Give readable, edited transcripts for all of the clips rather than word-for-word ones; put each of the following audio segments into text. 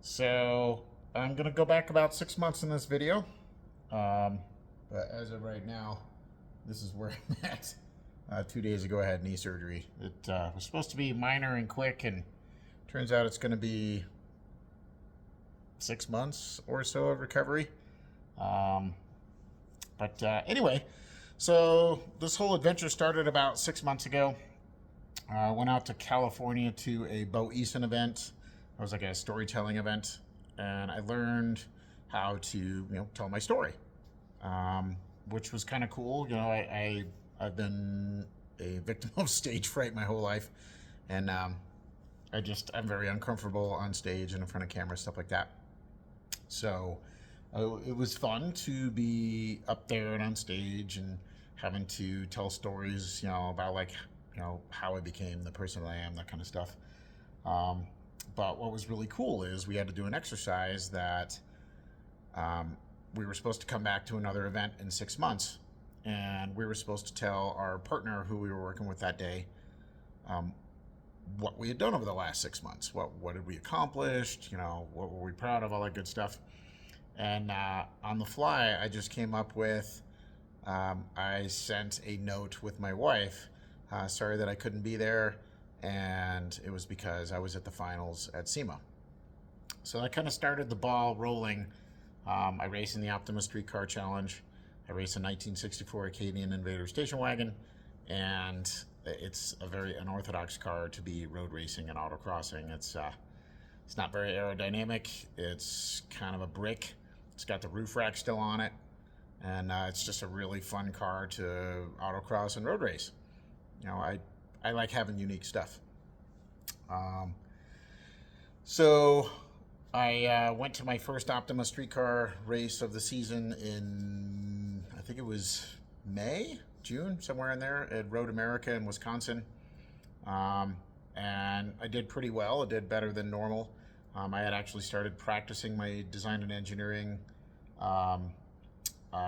So I'm gonna go back about 6 months in this video. Um, but as of right now, this is where I'm at. 2 days ago, I had knee surgery. It was supposed to be minor and quick, and turns out it's going to be 6 months or so of recovery. Um, but anyway, so this whole adventure started about 6 months ago. I went out to California to a Bo Eason event. It was like a storytelling event, and I learned how to tell my story, um, which was kind of cool. I've been a victim of stage fright my whole life, and I'm very uncomfortable on stage and in front of camera, stuff like that. So it was fun to be up there and on stage and having to tell stories, about like how I became the person I am, that kind of stuff. Um, but what was really cool is we had to do an exercise that um, we were supposed to come back to another event in 6 months, and we were supposed to tell our partner who we were working with that day um, what we had done over the last 6 months. What did we accomplished? What were we proud of? All that good stuff. And on the fly, I just came up with. I sent a note with my wife. Sorry that I couldn't be there, and it was because I was at the finals at SEMA. So that kind of started the ball rolling. I race in the Optima Streetcar Challenge. I race a 1964 Acadian Invader station wagon, and it's a very unorthodox car to be road racing and autocrossing. It's not very aerodynamic. It's kind of a brick. It's got the roof rack still on it, and it's just a really fun car to autocross and road race. I like having unique stuff. Um, so I went to my first Optima streetcar race of the season in, I think it was May, June, somewhere in there at Road America in Wisconsin. Um, and I did pretty well. I did better than normal. I had actually started practicing my design and engineering um,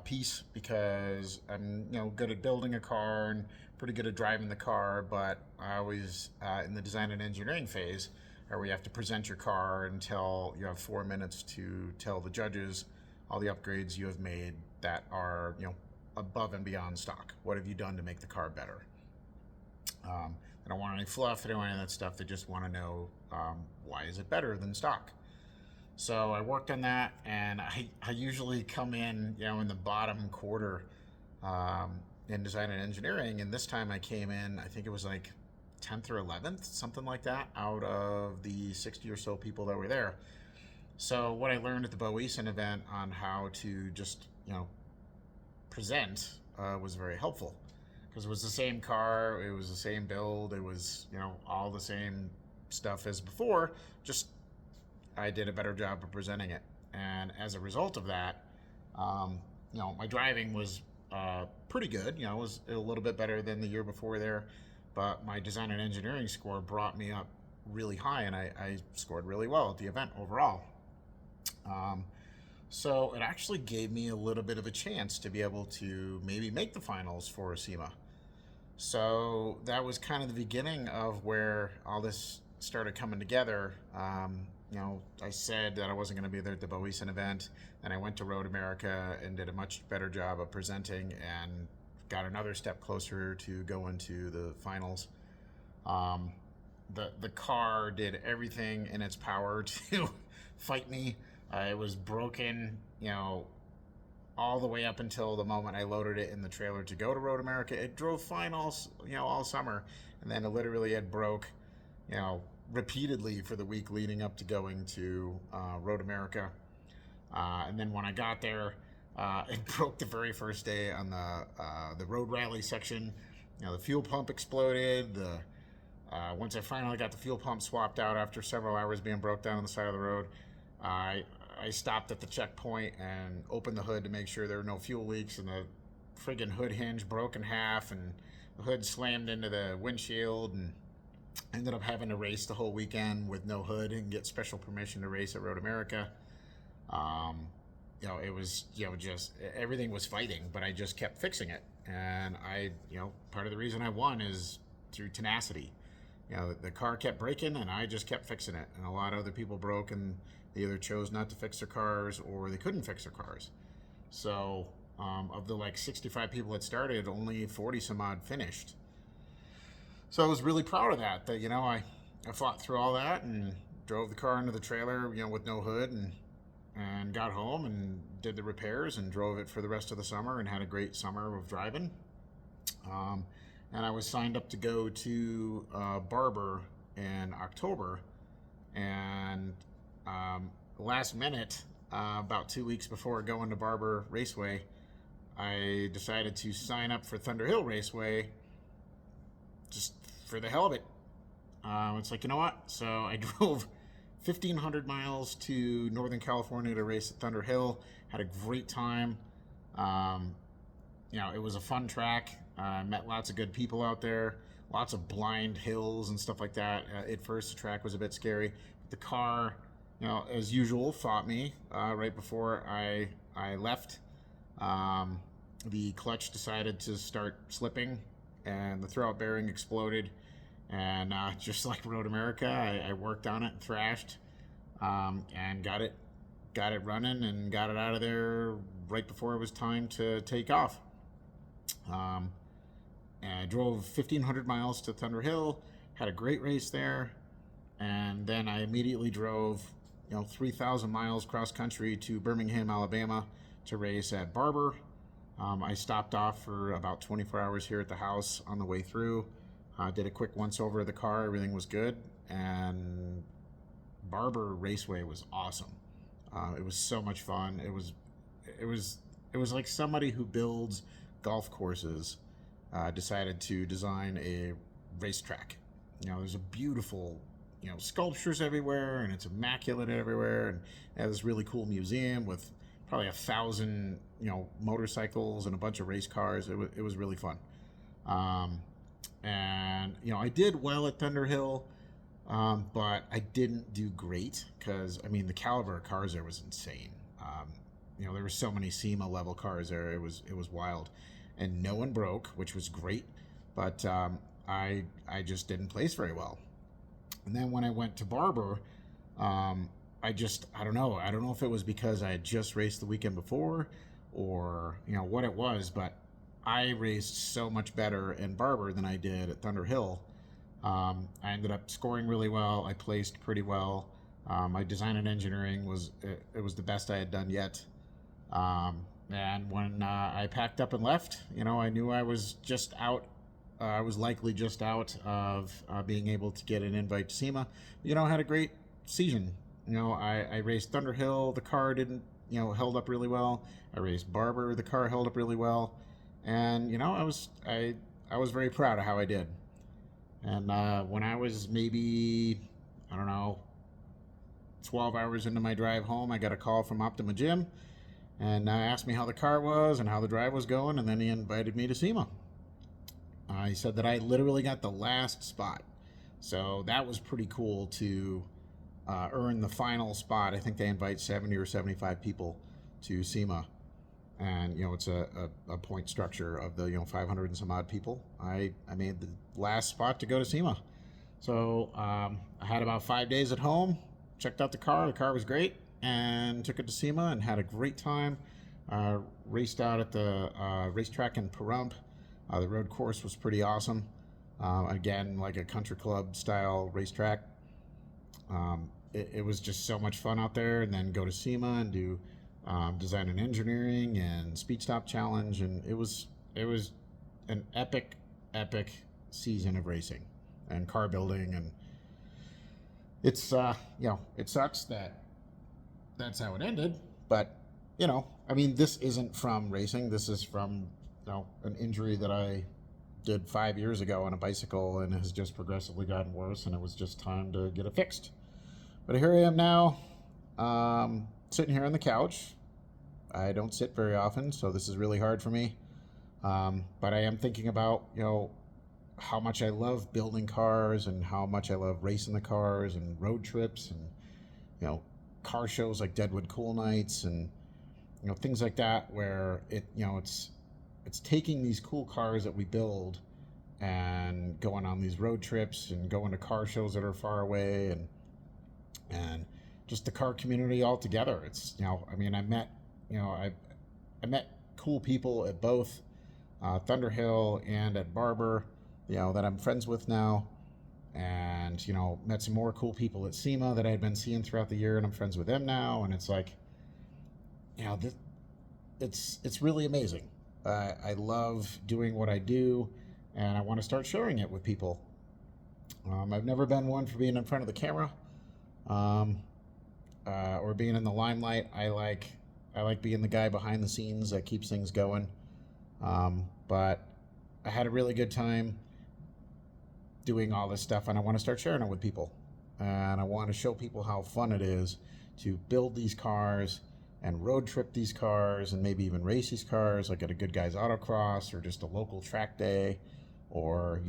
piece because I'm good at building a car and pretty good at driving the car, but I always in the design and engineering phase, where you have to present your car until you have 4 minutes to tell the judges all the upgrades you have made that are above and beyond stock. What have you done to make the car better? They don't want any fluff. They don't want any of that stuff. They just want to know why is it better than stock. So I worked on that, and I usually come in the bottom quarter in design and engineering. And this time I came in, I think it was like 10th or 11th, something like that, out of the 60 or so people that were there. So what I learned at the Bo Eason event on how to just present was very helpful, because it was the same car, it was the same build, it was all the same stuff as before, just I did a better job of presenting it. And as a result of that, my driving was pretty good. It was a little bit better than the year before there, but my design and engineering score brought me up really high, and I scored really well at the event overall. Um, so it actually gave me a little bit of a chance to be able to maybe make the finals for SEMA. So that was kind of the beginning of where all this started coming together. I said that I wasn't going to be there at the Bo Eason event, and I went to Road America and did a much better job of presenting and got another step closer to going to the finals. Um, the car did everything in its power to fight me. It was broken, all the way up until the moment I loaded it in the trailer to go to Road America. It drove fine all summer, and then it literally had broke, you know, repeatedly for the week leading up to going to Road America. And then when I got there, it broke the very first day on the road rally section. The fuel pump exploded. Once I finally got the fuel pump swapped out after several hours being broke down on the side of the road, I stopped at the checkpoint and opened the hood to make sure there were no fuel leaks, and the friggin' hood hinge broke in half, and the hood slammed into the windshield, and ended up having to race the whole weekend with no hood and get special permission to race at Road America. Um, it was, just everything was fighting, but I just kept fixing it. And part of the reason I won is through tenacity. the car kept breaking and I just kept fixing it. And a lot of other people broke and they either chose not to fix their cars or they couldn't fix their cars. So of the like 65 people that started, only 40 some odd finished. So I was really proud of that, I fought through all that and drove the car into the trailer, with no hood, and got home and did the repairs and drove it for the rest of the summer and had a great summer of driving. And I was signed up to go to Barber in October, and last minute, about 2 weeks before going to Barber Raceway, I decided to sign up for Thunder Hill Raceway just for the hell of it. It's like, you know what? So I drove 1,500 miles to Northern California to race at Thunder Hill. Had a great time. It was a fun track. Met lots of good people out there. Lots of blind hills and stuff like that. At first, the track was a bit scary. The car, as usual, fought me right before I left. The clutch decided to start slipping, and the throwout bearing exploded. And just like Road America, I worked on it and thrashed, and got it running and got it out of there right before it was time to take off. And I drove 1,500 miles to Thunder Hill, had a great race there, and then I immediately drove 3,000 miles cross country to Birmingham, Alabama to race at Barber. I stopped off for about 24 hours here at the house on the way through. Did a quick once over of the car. Everything was good, and Barber Raceway was awesome. It was so much fun. It was like somebody who builds golf courses decided to design a racetrack. There's a beautiful sculptures everywhere, and it's immaculate everywhere, and they have this really cool museum with probably 1,000 motorcycles and a bunch of race cars. It was really fun. And I did well at Thunder Hill, but I didn't do great because the caliber of cars there was insane. There were so many SEMA level cars there. It was wild, and no one broke, which was great. But I just didn't place very well. And then when I went to Barber, I don't know. I don't know if it was because I had just raced the weekend before, or what it was, but I raced so much better in Barber than I did at Thunder Hill. I ended up scoring really well. I placed pretty well. My design and engineering was the best I had done yet. And when I packed up and left, I knew I was just out. I was likely just out of being able to get an invite to SEMA. I had a great season. I raced Thunder Hill. The car didn't, held up really well. I raced Barber. The car held up really well. And I was very proud of how I did. And when I was maybe 12 hours into my drive home, I got a call from Optima Jim, and asked me how the car was and how the drive was going, and then he invited me to SEMA. He said that I literally got the last spot, so that was pretty cool to earn the final spot. I think they invite 70 or 75 people to SEMA. And it's a point structure of the 500 and some odd people. I made the last spot to go to SEMA. So I had about 5 days at home, checked out the car. The car was great, and took it to SEMA and had a great time. Raced out at the racetrack in Pahrump. The road course was pretty awesome. Again, like a country club style racetrack. It was just so much fun out there. And then go to SEMA and do design and engineering and speed stop challenge, and it was an epic season of racing and car building. And it's it sucks that that's how it ended, but this isn't from racing. This is from an injury that I did 5 years ago on a bicycle, and has just progressively gotten worse, and it was just time to get it fixed. But here I am now, sitting here on the couch. I don't sit very often, so this is really hard for me. But I am thinking about, how much I love building cars and how much I love racing the cars and road trips and, car shows like Deadwood Cool Nights and, things like that, where it's taking these cool cars that we build and going on these road trips and going to car shows that are far away, and just the car community altogether. It's, I mean, I met cool people at both Thunderhill and at Barber, that I'm friends with now, and met some more cool people at SEMA that I had been seeing throughout the year, and I'm friends with them now, and it's like, this, it's really amazing. I love doing what I do, and I want to start sharing it with people. I've never been one for being in front of the camera, or being in the limelight. I like being the guy behind the scenes that keeps things going. But I had a really good time doing all this stuff, and I want to start sharing it with people. And I want to show people how fun it is to build these cars and road trip these cars and maybe even race these cars, like at a Good Guys Autocross or just a local track day, or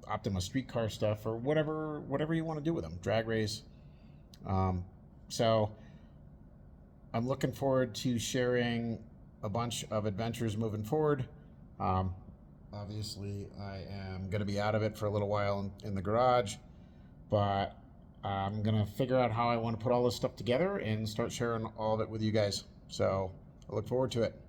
Optima streetcar stuff, or whatever you want to do with them, drag race. So I'm looking forward to sharing a bunch of adventures moving forward. Obviously, I am going to be out of it for a little while in the garage, but I'm going to figure out how I want to put all this stuff together and start sharing all of it with you guys. So I look forward to it.